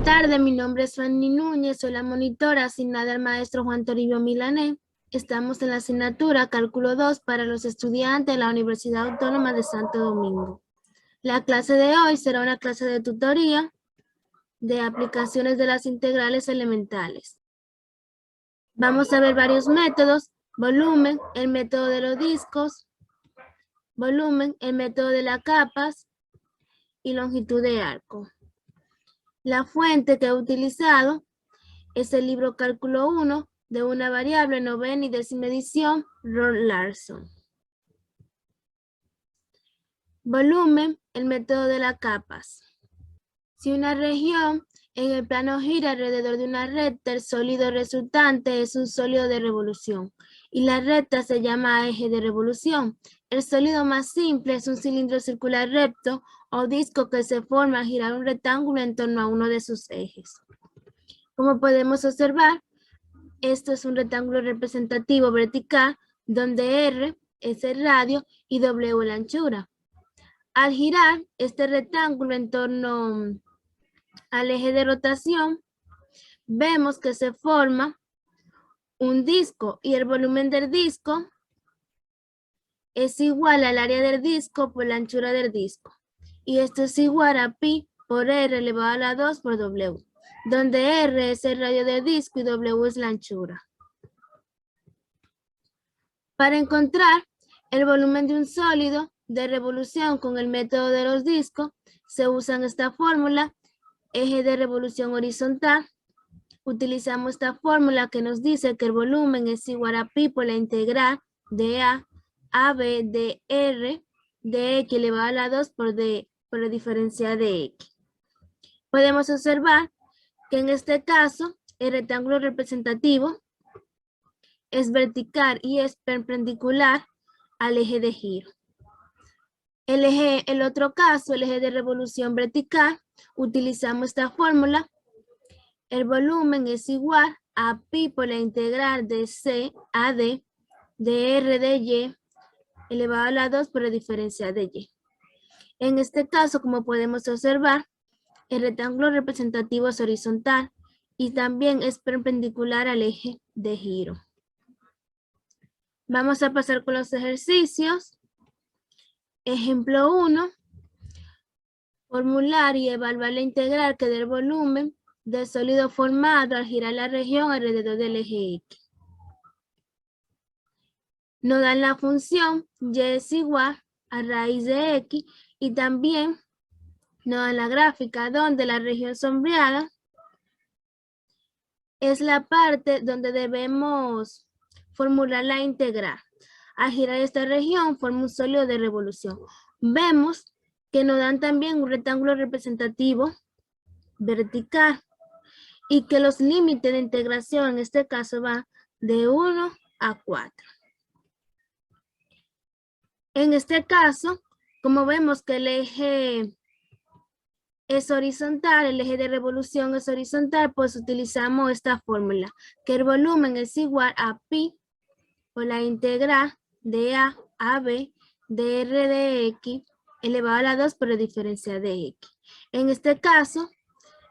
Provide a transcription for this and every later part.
Buenas tardes, mi nombre es Fanny Núñez, soy la monitora asignada al maestro Juan Toribio Milané. Estamos en la asignatura Cálculo 2 para los estudiantes de la Universidad Autónoma de Santo Domingo. La clase de hoy será una clase de tutoría de aplicaciones de las integrales elementales. Vamos a ver varios métodos: volumen, el método de los discos, volumen, el método de las capas y longitud de arco. La fuente que he utilizado es el libro Cálculo 1 de una variable novena y décima edición, Ron Larson. Volumen, el método de las capas. Si una región en el plano gira alrededor de una recta, el sólido resultante es un sólido de revolución y la recta se llama eje de revolución. El sólido más simple es un cilindro circular recto o disco que se forma al girar un rectángulo en torno a uno de sus ejes. Como podemos observar, esto es un rectángulo representativo vertical donde R es el radio y W la anchura. Al girar este rectángulo en torno al eje de rotación, vemos que se forma un disco y el volumen del disco es igual al área del disco por la anchura del disco. Y esto es igual a pi por R elevado a la 2 por W, donde R es el radio del disco y W es la anchura. Para encontrar el volumen de un sólido de revolución con el método de los discos, se usa esta fórmula, eje de revolución horizontal. Utilizamos esta fórmula que nos dice que el volumen es igual a pi por la integral de a b de r de x elevado a la 2 por la diferencial de x. Podemos observar que en este caso el rectángulo representativo es vertical y es perpendicular al eje de giro. El otro caso, el eje de revolución vertical, utilizamos esta fórmula. El volumen es igual a pi por la integral de c a d de r de y elevado a la 2 por la diferencia de y. En este caso, como podemos observar, el rectángulo representativo es horizontal y también es perpendicular al eje de giro. Vamos a pasar con los ejercicios. Ejemplo 1. Formular y evaluar la integral que dé el volumen del sólido formado al girar la región alrededor del eje X. Nos dan la función y es igual a raíz de X y también nos dan la gráfica donde la región sombreada es la parte donde debemos formular la integral. Al girar esta región forma un sólido de revolución. Vemos que nos dan también un rectángulo representativo vertical y que los límites de integración en este caso van de 1 a 4. En este caso, como vemos que el eje es horizontal, el eje de revolución es horizontal, pues utilizamos esta fórmula, que el volumen es igual a pi por la integral de a b de r de x elevado a la 2 por la diferencia de x. En este caso,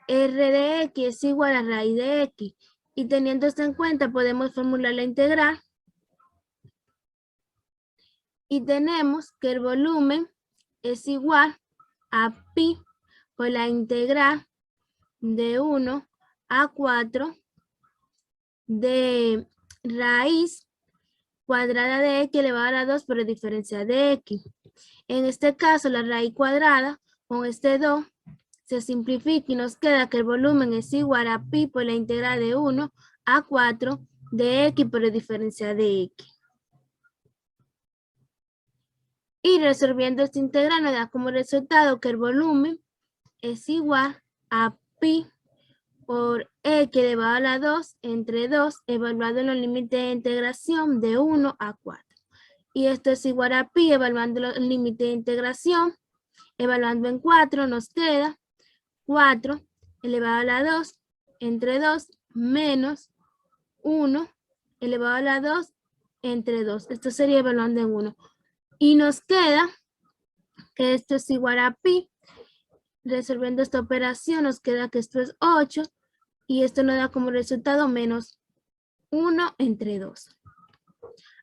r de x es igual a raíz de x y teniendo esto en cuenta podemos formular la integral y tenemos que el volumen es igual a pi por la integral de 1 a 4 de raíz cuadrada de x elevado a la 2 por la diferencia de x. En este caso, la raíz cuadrada con este 2 se simplifica y nos queda que el volumen es igual a pi por la integral de 1 a 4 de x por la diferencia de x. Y resolviendo esta integral nos da como resultado que el volumen es igual a pi por x elevado a la 2 entre 2 evaluado en los límites de integración de 1 a 4. Y esto es igual a pi evaluando los límites de integración. Evaluando en 4 nos queda 4 elevado a la 2 entre 2 menos 1 elevado a la 2 entre 2. Esto sería evaluando en 1. Y nos queda que esto es igual a pi resolviendo esta operación nos queda que esto es 8 y esto nos da como resultado menos 1 entre 2.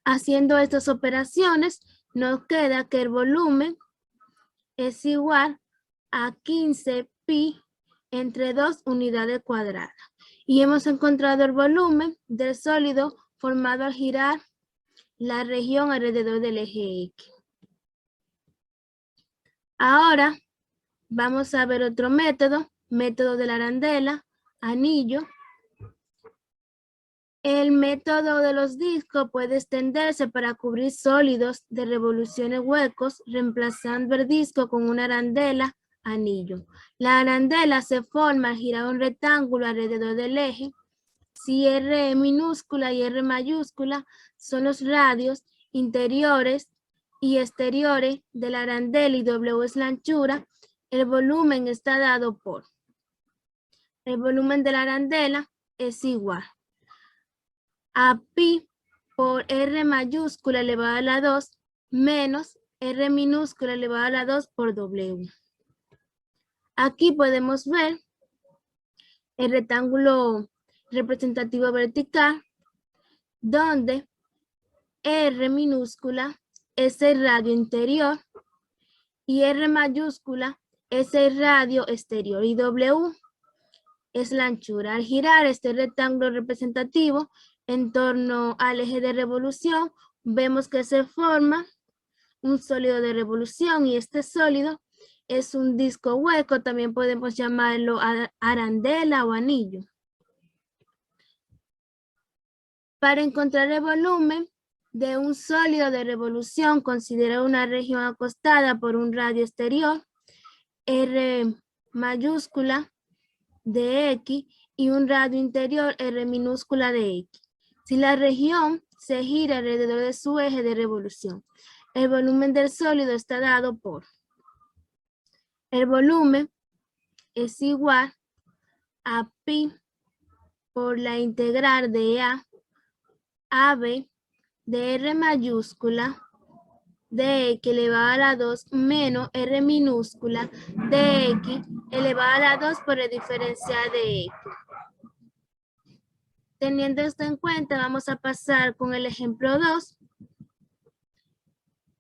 Haciendo estas operaciones nos queda que el volumen es igual a 15 pi entre 2 unidades cuadradas. Y hemos encontrado el volumen del sólido formado al girar la región alrededor del eje X. Ahora vamos a ver otro método, método de la arandela, anillo. El método de los discos puede extenderse para cubrir sólidos de revoluciones huecos, reemplazando el disco con una arandela, anillo. La arandela se forma al girar un rectángulo alrededor del eje. Si R minúscula y R mayúscula son los radios interiores y exteriores de la arandela y W es la anchura, el volumen está dado por. El volumen de la arandela es igual a pi por R mayúscula elevado a la 2 menos R minúscula elevado a la 2 por W. Aquí podemos ver el rectángulo representativo vertical, donde R minúscula es el radio interior y R mayúscula es el radio exterior y W es la anchura. Al girar este rectángulo representativo en torno al eje de revolución, vemos que se forma un sólido de revolución y este sólido es un disco hueco, también podemos llamarlo arandela o anillo. Para encontrar el volumen de un sólido de revolución, considera una región acostada por un radio exterior, R mayúscula de X, y un radio interior, R minúscula de X. Si la región se gira alrededor de su eje de revolución, el volumen del sólido está dado por. El volumen es igual a pi por la integral de a b de R mayúscula de X elevado a la 2 menos R minúscula de X elevado a la 2 por el diferencial de X. Teniendo esto en cuenta, vamos a pasar con el ejemplo 2.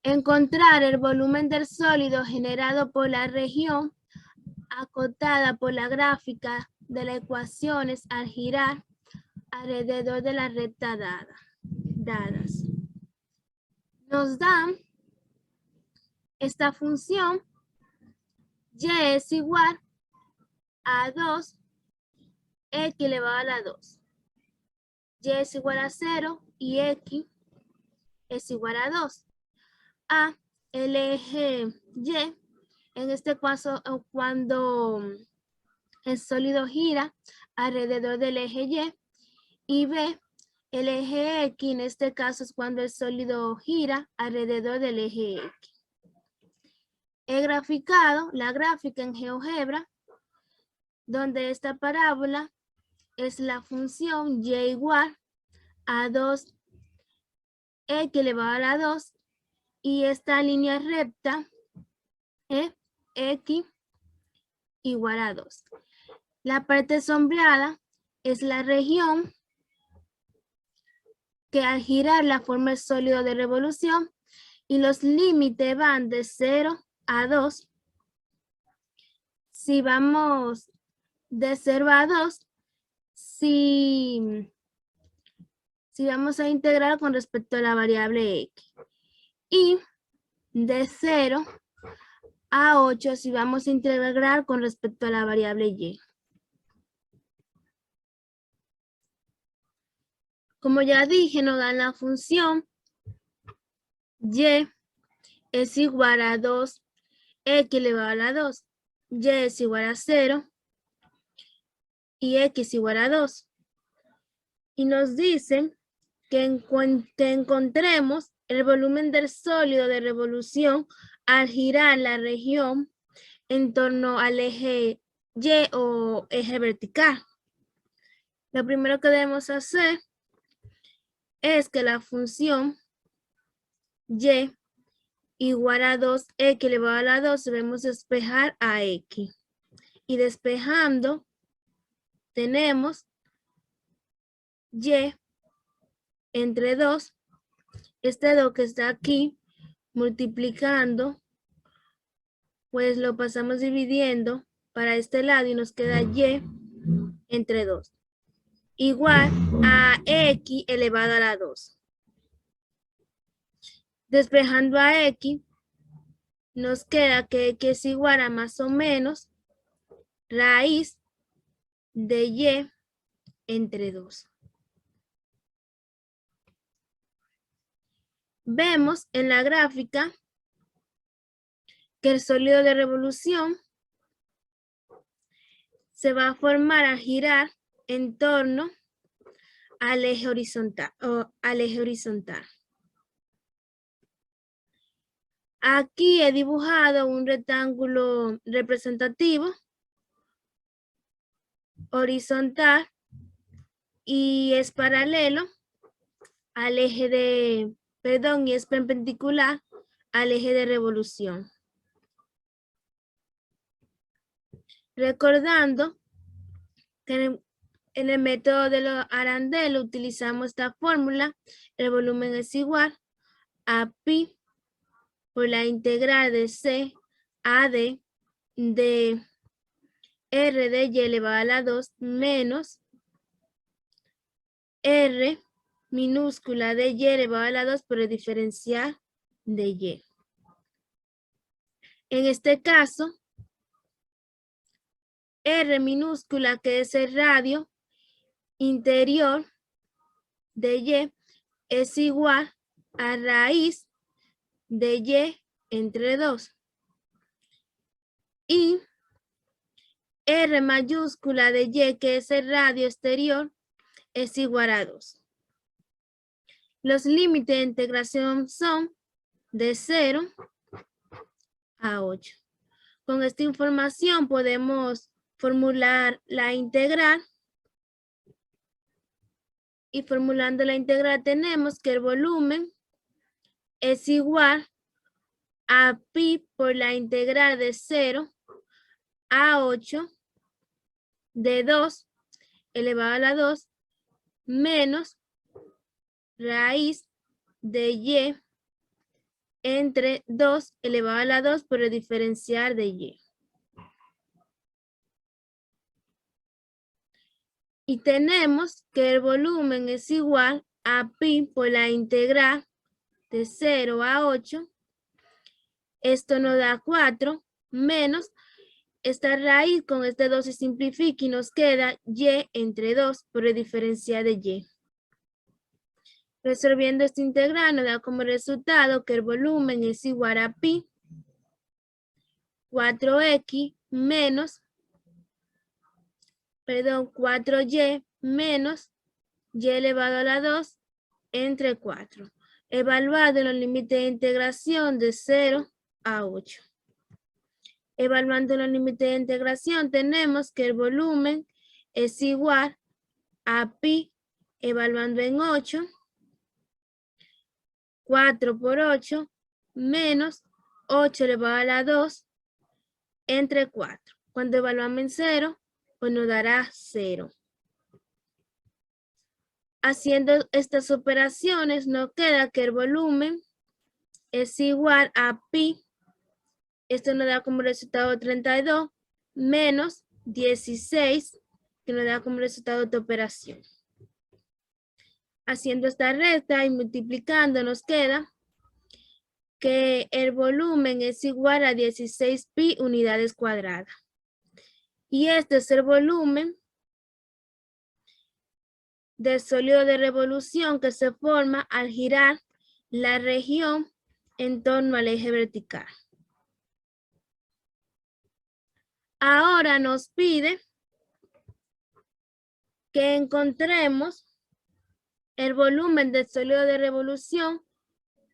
Encontrar el volumen del sólido generado por la región acotada por la gráfica de las ecuaciones al girar alrededor de la recta dadas. Nos dan esta función y es igual a 2 x elevado a la 2. Y es igual a 0 y x es igual a 2. A el eje y, en este caso cuando el sólido gira alrededor del eje y B el eje X, en este caso es cuando el sólido gira alrededor del eje X. He graficado la gráfica en GeoGebra, donde esta parábola es la función y igual a 2x elevado a la 2 y esta línea recta es x igual a 2. La parte sombreada es la región que al girar la forma el sólido de revolución y los límites van de 0 a 2. Si vamos de 0 a 2, si vamos a integrar con respecto a la variable x. Y de 0 a 8 si vamos a integrar con respecto a la variable y. Como ya dije, nos dan la función y es igual a 2x elevado a la 2. Y es igual a 0 y x igual a 2. Y nos dicen que encontremos el volumen del sólido de revolución al girar la región en torno al eje Y o eje vertical. Lo primero que debemos hacer es que la función y igual a 2x elevado a la 2 debemos despejar a x. Y despejando, tenemos y entre 2. Este 2 que está aquí, multiplicando, pues lo pasamos dividiendo para este lado y nos queda y entre 2. Igual a x elevado a la 2. Despejando a x, nos queda que x es igual a más o menos raíz de y entre 2. Vemos en la gráfica que el sólido de revolución se va a formar al girar en torno al eje horizontal. Aquí he dibujado un rectángulo representativo horizontal y es paralelo al eje de, y es perpendicular al eje de revolución. Recordando que en el método de los arandelos utilizamos esta fórmula, el volumen es igual a pi por la integral de c a d de r de y elevado a la 2 menos r minúscula de y elevado a la 2 por el diferencial de y. En este caso, r minúscula, que es el radio interior de y, es igual a raíz de y entre 2. Y r mayúscula de y, que es el radio exterior, es igual a 2. Los límites de integración son de 0 a 8. Con esta información podemos formular la integral. Y formulando la integral tenemos que el volumen es igual a pi por la integral de 0 a 8 de 2 elevado a la 2 menos raíz de y entre 2 elevado a la 2 por el diferencial de y. Y tenemos que el volumen es igual a pi por la integral de 0 a 8. Esto nos da 4 menos esta raíz con este 2 se simplifica y nos queda y entre 2 por el diferencial de y. Resolviendo esta integral nos da como resultado que el volumen es igual a pi 4x menos, 4y menos y elevado a la 2 entre 4. Evaluado los límites de integración de 0 a 8. Evaluando los límites de integración tenemos que el volumen es igual a pi, evaluando en 8, 4 por 8, menos 8 elevado a la 2, entre 4. Cuando evaluamos en 0, pues nos dará 0. Haciendo estas operaciones nos queda que el volumen es igual a pi, esto nos da como resultado 32, menos 16, que nos da como resultado esta operación. Haciendo esta recta y multiplicando nos queda que el volumen es igual a 16 pi unidades cuadradas. Y este es el volumen del sólido de revolución que se forma al girar la región en torno al eje vertical. Ahora nos pide que encontremos el volumen del sólido de revolución,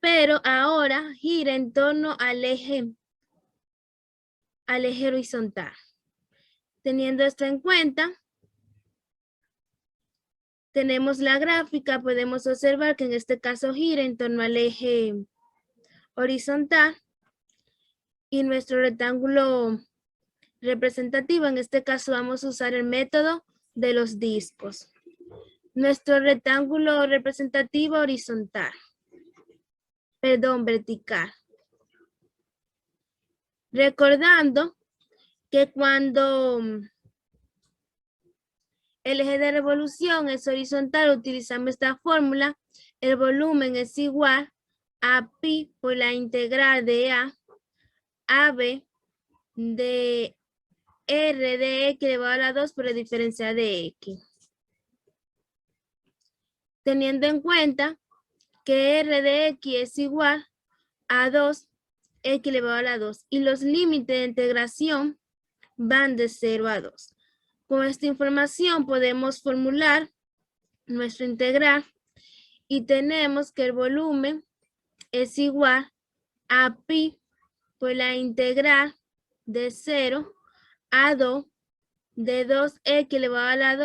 pero ahora gira en torno al eje horizontal. Teniendo esto en cuenta, tenemos la gráfica, podemos observar que en este caso gira en torno al eje horizontal y nuestro rectángulo representativo. En este caso vamos a usar el método de los discos. Nuestro rectángulo representativo vertical. Recordando que cuando el eje de revolución es horizontal, utilizamos esta fórmula. El volumen es igual a pi por la integral de a b de r de x elevado a la 2 por la diferencial de x. Teniendo en cuenta que r de x es igual a 2x elevado a la 2 y los límites de integración van de 0 a 2. Con esta información podemos formular nuestro integral y tenemos que el volumen es igual a pi por la integral de 0 a 2 de 2x elevado a la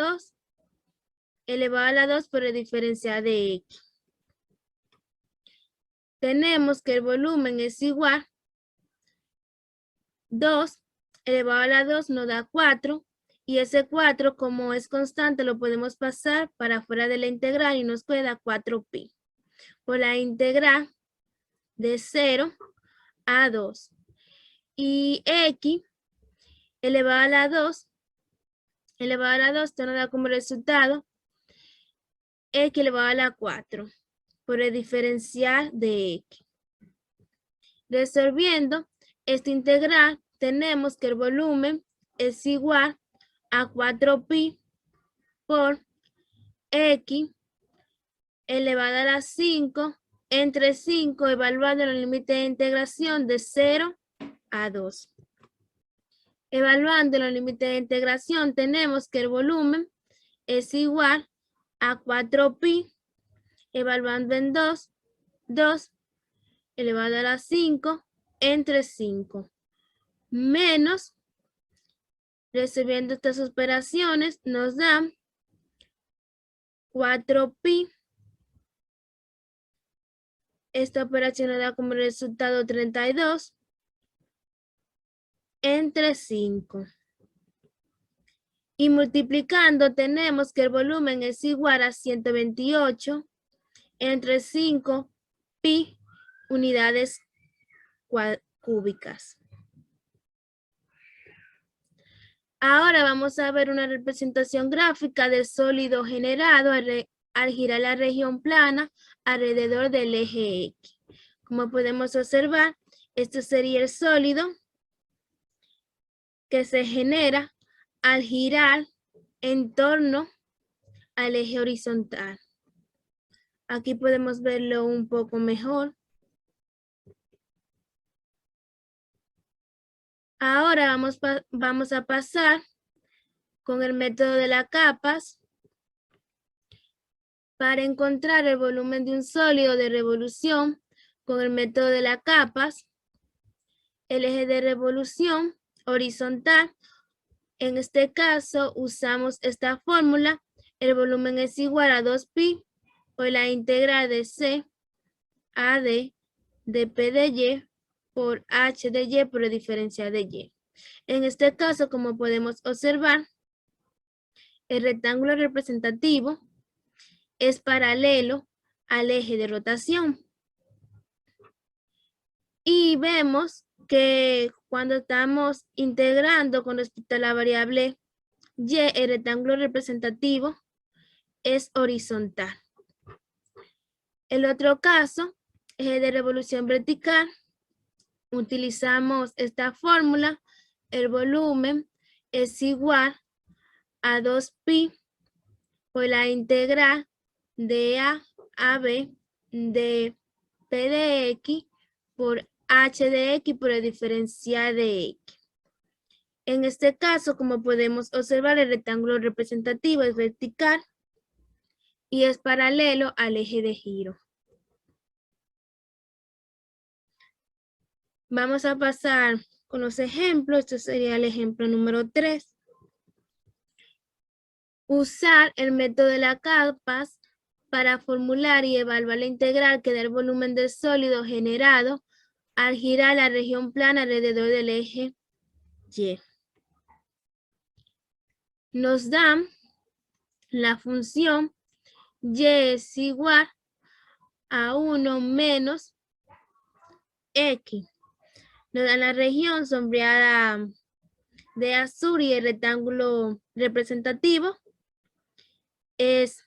2 por la diferencial de x. Tenemos que el volumen es igual 2 elevado a la 2 nos da 4 y ese 4 como es constante lo podemos pasar para afuera de la integral y nos queda 4pi por la integral de 0 a 2 y x elevado a la 2 esto nos da como resultado x elevado a la 4 por el diferencial de x. Resolviendo esta integral tenemos que el volumen es igual a 4pi por x elevado a la 5 entre 5 evaluando el límite de integración de 0 a 2. Evaluando los límites de integración tenemos que el volumen es igual a 4pi evaluando en 2 elevado a la 5 entre 5 menos, resolviendo estas operaciones nos dan 4pi. Esta operación nos da como resultado 32 entre 5. Y multiplicando tenemos que el volumen es igual a 128 entre 5 pi unidades cúbicas. Ahora vamos a ver una representación gráfica del sólido generado al girar la región plana alrededor del eje X. Como podemos observar, esto sería el sólido que se genera al girar en torno al eje horizontal. Aquí podemos verlo un poco mejor. Ahora vamos a pasar con el método de las capas para encontrar el volumen de un sólido de revolución con el método de las capas. El eje de revolución horizontal, en este caso usamos esta fórmula. El volumen es igual a 2pi por la integral de C a D de P de Y por H de Y por la diferencial de Y. En este caso, como podemos observar, el rectángulo representativo es paralelo al eje de rotación. Y vemos que cuando estamos integrando con respecto a la variable Y, el rectángulo representativo es horizontal. El otro caso, eje de revolución vertical, utilizamos esta fórmula. El volumen es igual a 2pi por la integral de a b de P de X por H de X por el diferencial de X. En este caso, como podemos observar, el rectángulo representativo es vertical y es paralelo al eje de giro. Vamos a pasar con los ejemplos. Este sería el ejemplo número 3. Usar el método de las capas para formular y evaluar la integral que da el volumen del sólido generado al girar la región plana alrededor del eje Y. nos dan la función y es igual a 1 menos x. Nos dan la región sombreada de azul y el rectángulo representativo es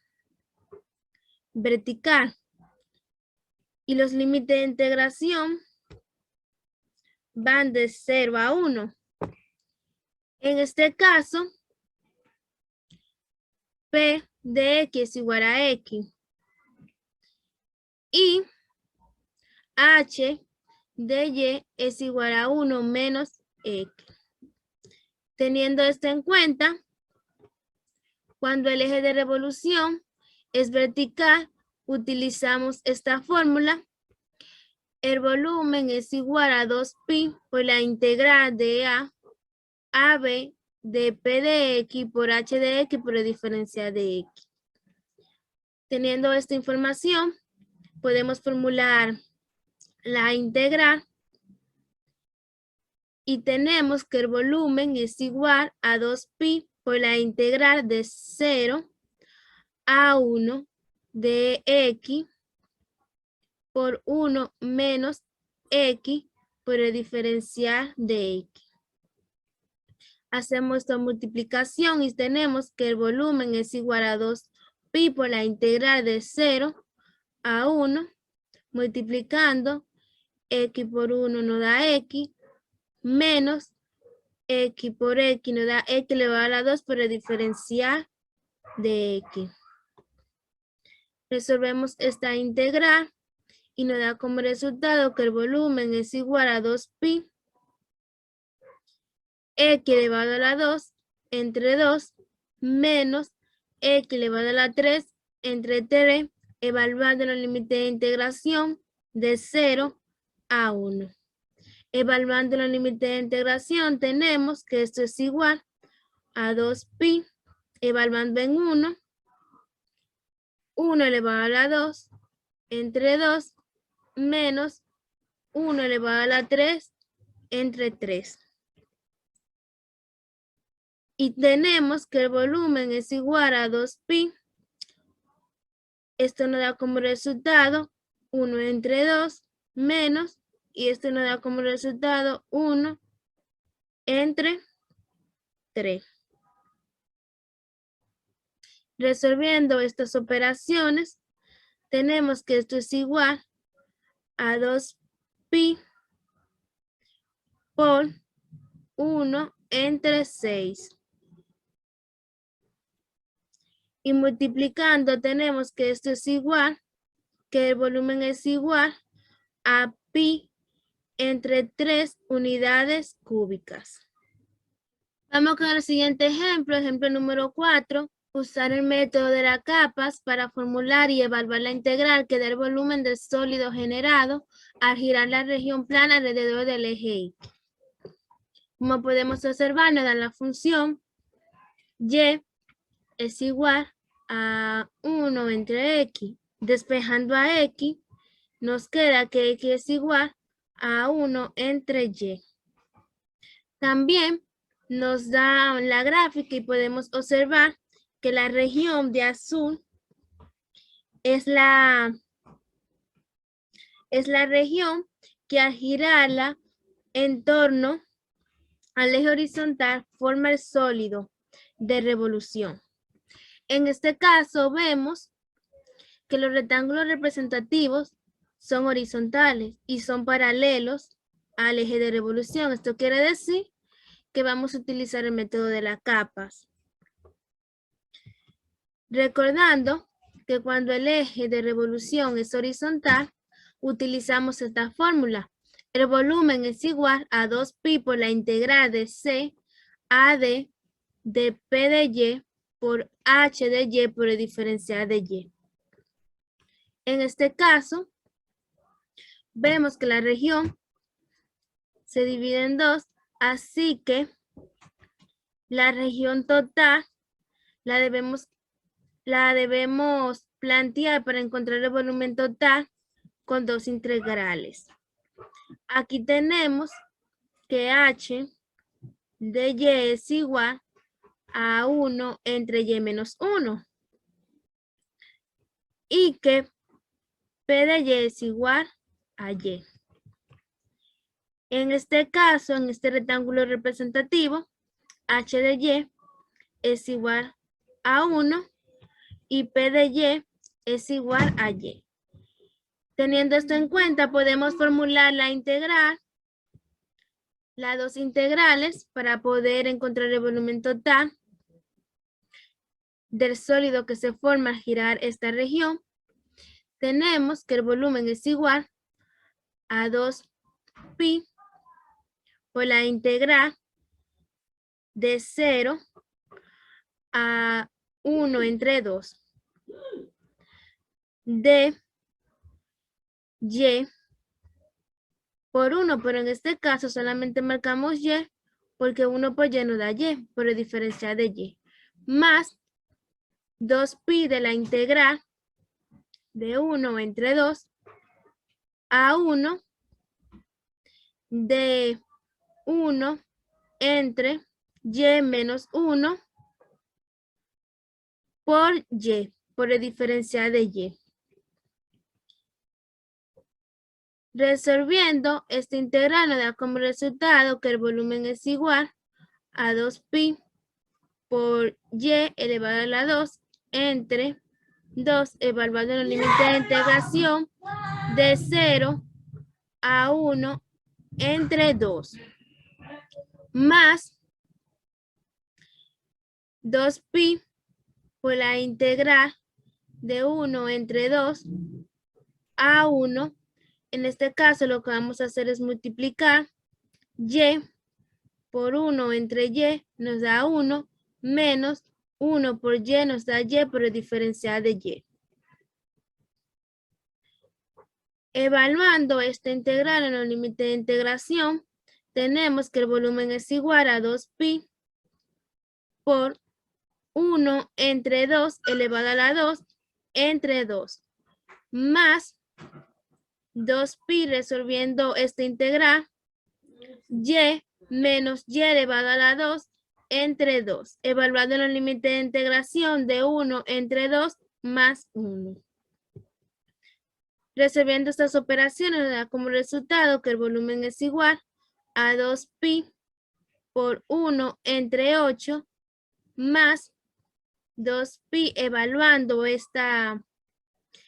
vertical. Y los límites de integración van de 0 a 1. En este caso, P de X es igual a X. Y H de Y es igual a 1 menos X. Teniendo esto en cuenta, cuando el eje de revolución es vertical, utilizamos esta fórmula. El volumen es igual a 2pi por la integral de a b de P de X por H de X por la diferencial de X. Teniendo esta información, podemos formular la integral y tenemos que el volumen es igual a 2pi por la integral de 0 a 1 de X por 1 menos X por el diferencial de X. Hacemos esta multiplicación y tenemos que el volumen es igual a 2pi por la integral de 0 a 1, multiplicando X por 1 nos da X, menos X por X nos da X elevado a la 2 por el diferencial de X. Resolvemos esta integral y nos da como resultado que el volumen es igual a 2pi X elevado a la 2 entre 2 menos X elevado a la 3 entre 3, evaluando los límites de integración de 0 a 1. Evaluando los límites de integración tenemos que esto es igual a 2pi, evaluando en 1 elevado a la 2 entre 2 menos 1 elevado a la 3 entre 3. Y tenemos que el volumen es igual a 2pi. Esto nos da como resultado 1 entre 2 menos, y esto nos da como resultado 1 entre 3. Resolviendo estas operaciones, tenemos que esto es igual a 2pi por 1 entre 6. Y multiplicando tenemos que esto es igual, que el volumen es igual a pi entre 3 unidades cúbicas. Vamos con el siguiente ejemplo, ejemplo número 4. Usar el método de las capas para formular y evaluar la integral que da el volumen del sólido generado al girar la región plana alrededor del eje X. Como podemos observar, nos da la función y es igual a 1 entre X. Despejando a X, nos queda que X es igual a 1 entre Y. También nos da la gráfica y podemos observar que la región de azul es la región que al girarla en torno al eje horizontal forma el sólido de revolución. En este caso vemos que los rectángulos representativos son horizontales y son paralelos al eje de revolución. Esto quiere decir que vamos a utilizar el método de las capas. Recordando que cuando el eje de revolución es horizontal, utilizamos esta fórmula. El volumen es igual a 2pi por la integral de C a D de P de Y por H de Y por el diferencial de Y. En este caso, vemos que la región se divide en dos, así que la región total la debemos plantear para encontrar el volumen total con dos integrales. Aquí tenemos que H de Y es igual a 1 entre y menos 1. Y que P de y es igual a y. En este caso, en este rectángulo representativo, h de y es igual a 1 y P de y es igual a y. Teniendo esto en cuenta, podemos formular la integral, las dos integrales, para poder encontrar el volumen total del sólido que se forma al girar esta región. Tenemos que el volumen es igual a 2pi por la integral de 0 a 1 entre 2 de y por 1, pero en este caso solamente marcamos y porque 1 por y nos da y, por el diferencial de y, más 2pi de la integral de 1 entre 2 a 1 de 1 entre y menos 1 por y, por el diferencial de y. Resolviendo esta integral nos da como resultado que el volumen es igual a 2pi por y elevado a la 2 entre 2 evaluando los límites de integración de 0 a 1 entre 2 más 2pi por la integral de 1 entre 2 a 1. En este caso lo que vamos a hacer es multiplicar y por 1 entre y nos da 1 menos 1 por y nos da y por el diferencial de y. Evaluando esta integral en los límites de integración, tenemos que el volumen es igual a 2pi por 1 entre 2 elevado a la 2 entre 2 más 2pi resolviendo esta integral y menos y elevado a la 2 entre 2, evaluando los límites de integración de 1 entre 2 más 1. Resolviendo estas operaciones nos da como resultado que el volumen es igual a 2pi por 1 entre 8 más 2pi evaluando el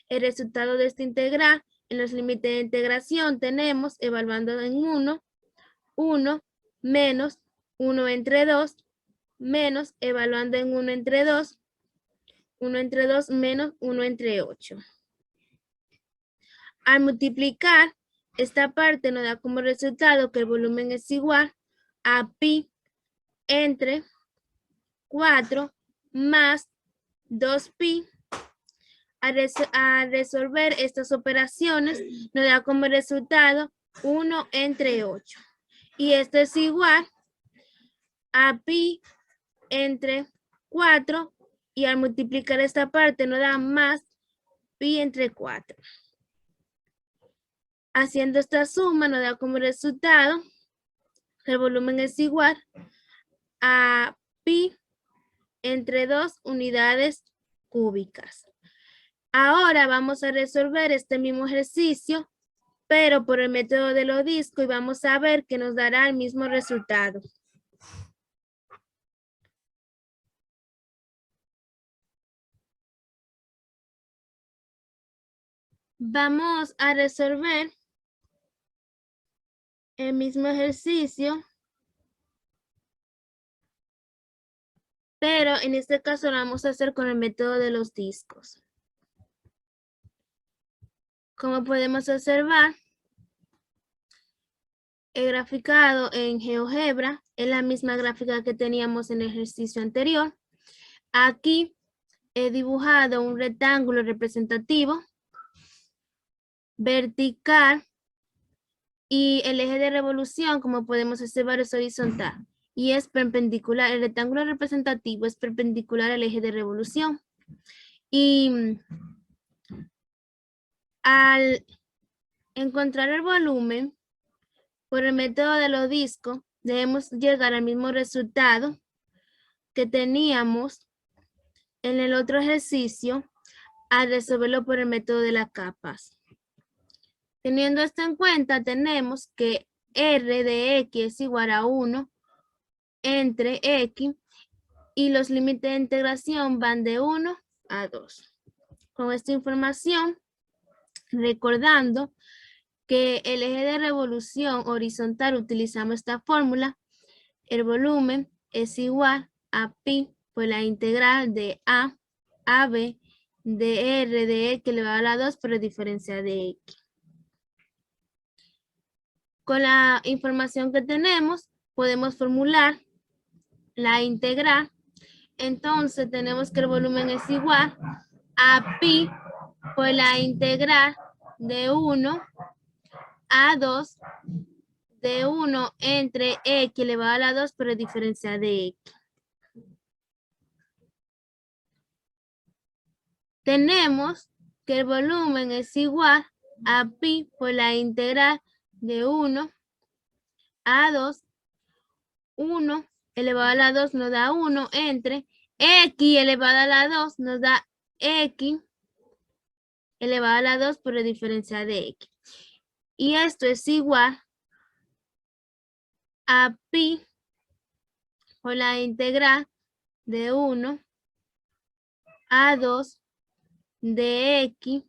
resultado de esta integral. En los límites de integración tenemos evaluando en 1 menos 1 entre 2 menos evaluando en 1 entre 2 menos 1 entre 8. Al multiplicar esta parte nos da como resultado que el volumen es igual a pi entre 4 más 2pi. A resolver estas operaciones nos da como resultado 1 entre 8. Y esto es igual a pi entre 4 y al multiplicar esta parte nos da más pi entre 4. Haciendo esta suma nos da como resultado el volumen es igual a pi entre 2 unidades cúbicas. Ahora vamos a resolver este mismo ejercicio, pero por el método de los discos y vamos a ver que nos dará el mismo resultado. Vamos a resolver el mismo ejercicio, pero en este caso lo vamos a hacer con el método de los discos. Como podemos observar, el graficado en GeoGebra es la misma gráfica que teníamos en el ejercicio anterior. Aquí he dibujado un rectángulo representativo vertical y el eje de revolución, como podemos observar, es horizontal y es perpendicular. El rectángulo representativo es perpendicular al eje de revolución. Y al encontrar el volumen por el método de los discos, debemos llegar al mismo resultado que teníamos en el otro ejercicio al resolverlo por el método de las capas. Teniendo esto en cuenta, tenemos que R de X es igual a 1 entre X y los límites de integración van de 1 a 2. Con esta información, recordando que el eje de revolución horizontal utilizamos esta fórmula, el volumen es igual a pi por la integral de a b de r de x elevado a la 2 por la diferencia de x. Con la información que tenemos, podemos formular la integral. Entonces, tenemos que el volumen es igual a pi por la integral de 1 a 2 de 1 entre x elevado a la 2 por la diferencia de x. Tenemos que el volumen es igual a pi por la integral de 1 a 2, 1 elevado a la 2 nos da 1 entre x elevado a la 2 nos da x elevado a la 2 por la diferencia de x. Y esto es igual a pi por la integral de 1 a 2 de x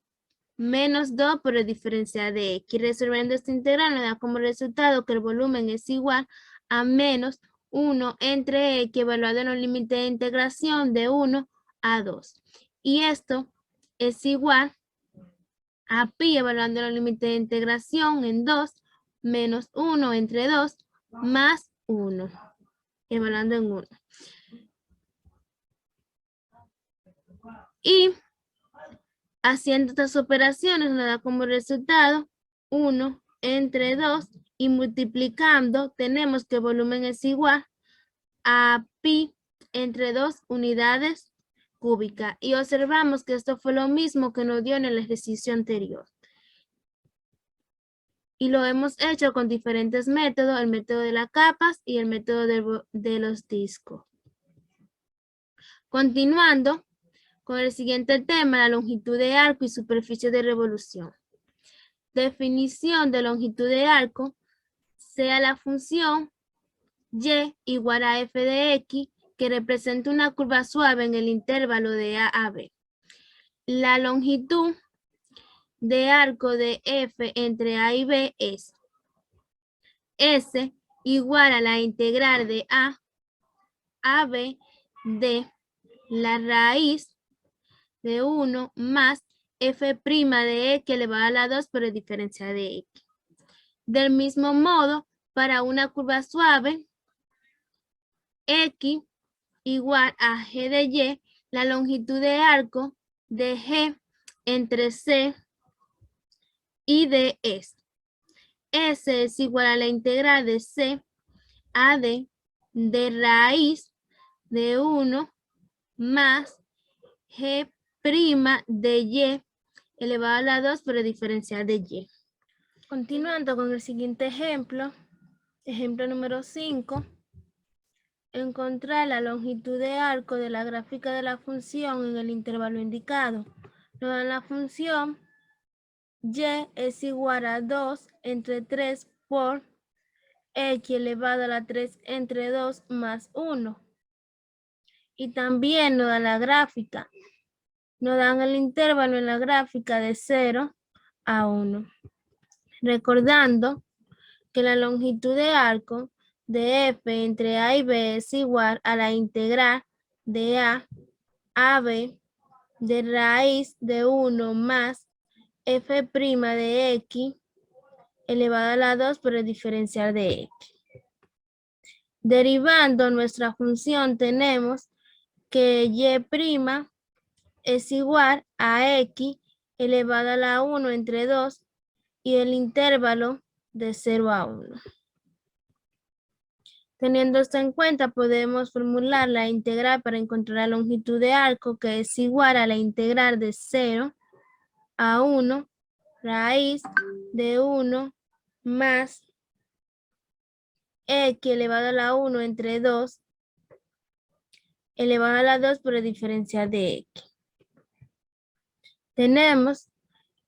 menos 2 por la diferencia de x. Resolviendo esta integral nos da como resultado que el volumen es igual a menos 1 entre x evaluado en los límites de integración de 1 a 2. Y esto es igual a pi evaluando los límites de integración en 2 menos 1 entre 2 más 1 evaluando en 1. Y haciendo estas operaciones nos da como resultado 1 entre 2 y multiplicando tenemos que el volumen es igual a pi entre 2 unidades cúbicas. Y observamos que esto fue lo mismo que nos dio en el ejercicio anterior. Y lo hemos hecho con diferentes métodos, el método de las capas y el método de los discos. Continuando con el siguiente tema, la longitud de arco y superficie de revolución. Definición de longitud de arco, sea la función y igual a f de x, que representa una curva suave en el intervalo de a a b. La longitud de arco de f entre a y b es s igual a la integral de a b de la raíz de 1 más f' de x elevado a la 2 por la diferencia de x. Del mismo modo, para una curva suave, x igual a g de y, la longitud de arco de g entre c y d es S es igual a la integral de c a d de raíz de 1 más g' de y elevado a la 2 por la diferencia de y. Continuando con el siguiente ejemplo, ejemplo número 5, encontrar la longitud de arco de la gráfica de la función en el intervalo indicado. Nos dan la función y es igual a 2 entre 3 por x elevado a la 3 entre 2 más 1. Y también nos dan la gráfica. Nos dan el intervalo en la gráfica de 0 a 1. Recordando que la longitud de arco de f entre a y b es igual a la integral de a b de raíz de 1 más f' de x elevado a la 2 por el diferencial de x. Derivando nuestra función tenemos que y' es igual a x elevado a la 1 entre 2 y el intervalo de 0 a 1. Teniendo esto en cuenta, podemos formular la integral para encontrar la longitud de arco, que es igual a la integral de 0 a 1 raíz de 1 más x elevado a la 1 entre 2 elevado a la 2 por la diferencia de x. Tenemos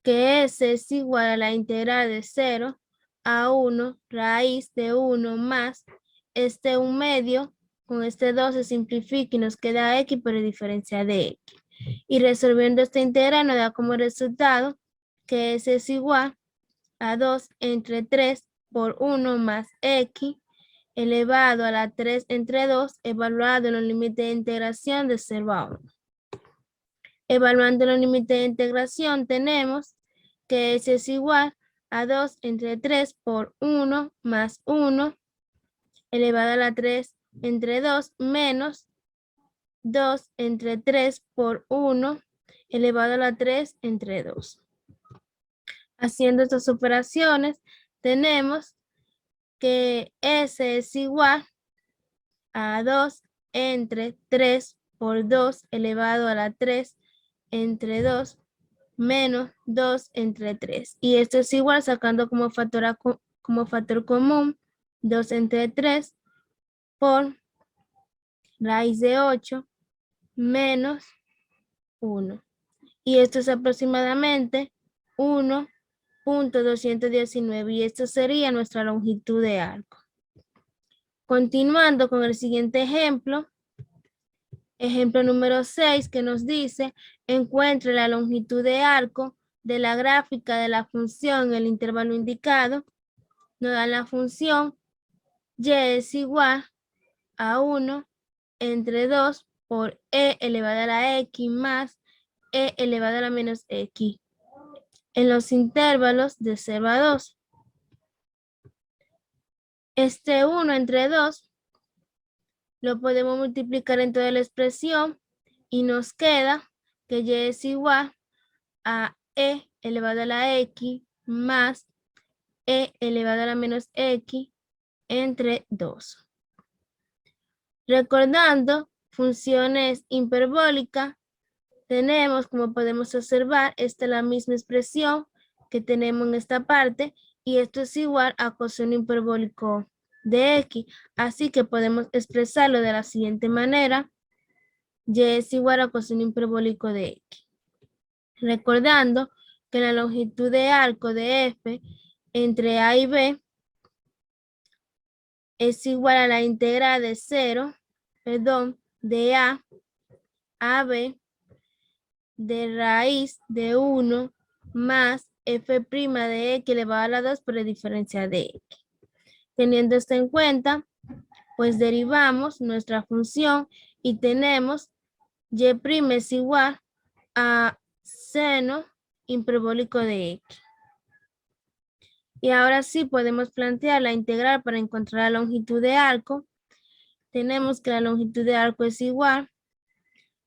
que S es igual a la integral de 0 a 1 raíz de 1 más este 1 medio, con este 2 se simplifica y nos queda x por la diferencia de x. Y resolviendo esta integral nos da como resultado que S es igual a 2 entre 3 por 1 más x elevado a la 3 entre 2 evaluado en los límites de integración de 0 a 1. Evaluando los límites de integración tenemos que S es igual a 2 entre 3 por 1 más 1 elevado a la 3 entre 2 menos 2 entre 3 por 1 elevado a la 3 entre 2. Haciendo estas operaciones tenemos que S es igual a 2 entre 3 por 2 elevado a la 3 entre 2 menos 2 entre 3. Y esto es igual sacando como factor común 2 entre 3 por raíz de 8 menos 1. Y esto es aproximadamente 1.219 y esto sería nuestra longitud de arco. Continuando con el siguiente ejemplo, ejemplo número 6 que nos dice, encuentre la longitud de arco de la gráfica de la función en el intervalo indicado. Nos da la función y es igual a 1 entre 2 por e elevado a la x más e elevado a la menos x en los intervalos de 0 a 2. Este 1 entre 2 lo podemos multiplicar en toda la expresión y nos queda que y es igual a e elevado a la x más e elevado a la menos x entre 2. Recordando funciones hiperbólicas, tenemos, como podemos observar, esta es la misma expresión que tenemos en esta parte y esto es igual a coseno hiperbólico de x. Así que podemos expresarlo de la siguiente manera. Y es igual a coseno hiperbólico de x. Recordando que la longitud de arco de f entre a y b es igual a la integral de 0, de a b de raíz de 1 más f' de x elevado a la 2 por la diferencia de x. Teniendo esto en cuenta, pues derivamos nuestra función y tenemos y' es igual a seno hiperbólico de x. Y ahora sí podemos plantear la integral para encontrar la longitud de arco. Tenemos que la longitud de arco es igual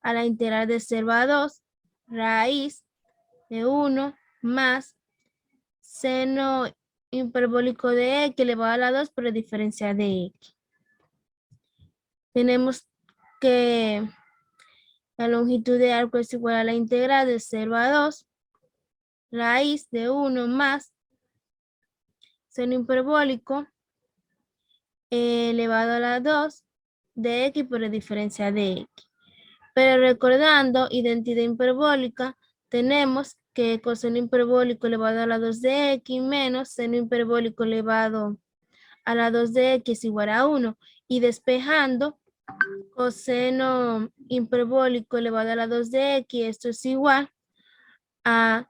a la integral de 0 a 2 raíz de 1 más seno hiperbólico de x elevado a la 2 por la diferencia de x. Tenemos que la longitud de arco es igual a la integral de 0 a 2 raíz de 1 más seno hiperbólico elevado a la 2 de x por la diferencia de x. Pero recordando identidad hiperbólica, tenemos que coseno hiperbólico elevado a la 2 de x menos seno hiperbólico elevado a la 2 de x es igual a 1. Y despejando, coseno hiperbólico elevado a la 2 de x, esto es igual a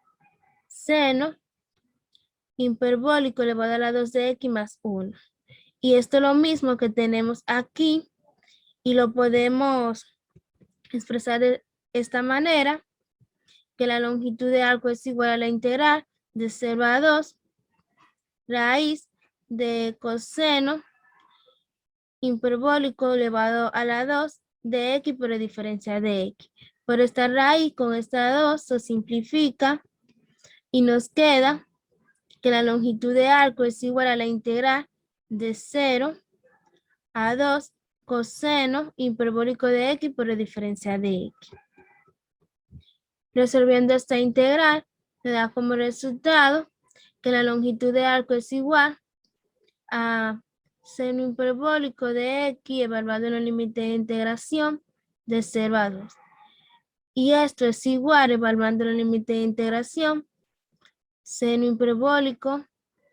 seno hiperbólico elevado a la 2 de x más 1. Y esto es lo mismo que tenemos aquí y lo podemos expresar de esta manera, que la longitud de arco es igual a la integral de 0 a 2 raíz de coseno hiperbólico elevado a la 2 de x por la diferencia de x. Por esta raíz con esta 2 se simplifica y nos queda que la longitud de arco es igual a la integral de 0 a 2 coseno hiperbólico de x por la diferencia de x. Resolviendo esta integral, nos da como resultado que la longitud de arco es igual a seno hiperbólico de x evaluado en los límites de integración de 0 a 2. Y esto es igual, evaluando el límite de integración, seno hiperbólico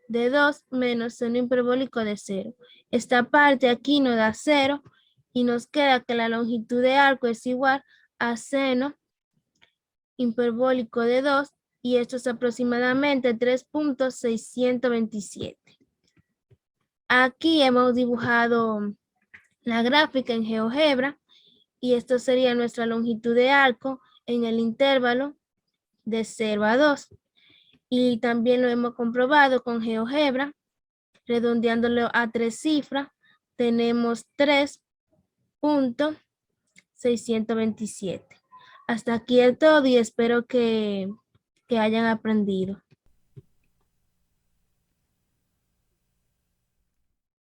de 2 menos seno hiperbólico de 0. Esta parte aquí nos da 0 y nos queda que la longitud de arco es igual a seno hiperbólico de 2 y esto es aproximadamente 3.627. Aquí hemos dibujado la gráfica en GeoGebra y esto sería nuestra longitud de arco en el intervalo de 0 a 2. Y también lo hemos comprobado con GeoGebra, redondeándolo a 3 cifras, tenemos 3.627. Hasta aquí el todo y espero que hayan aprendido.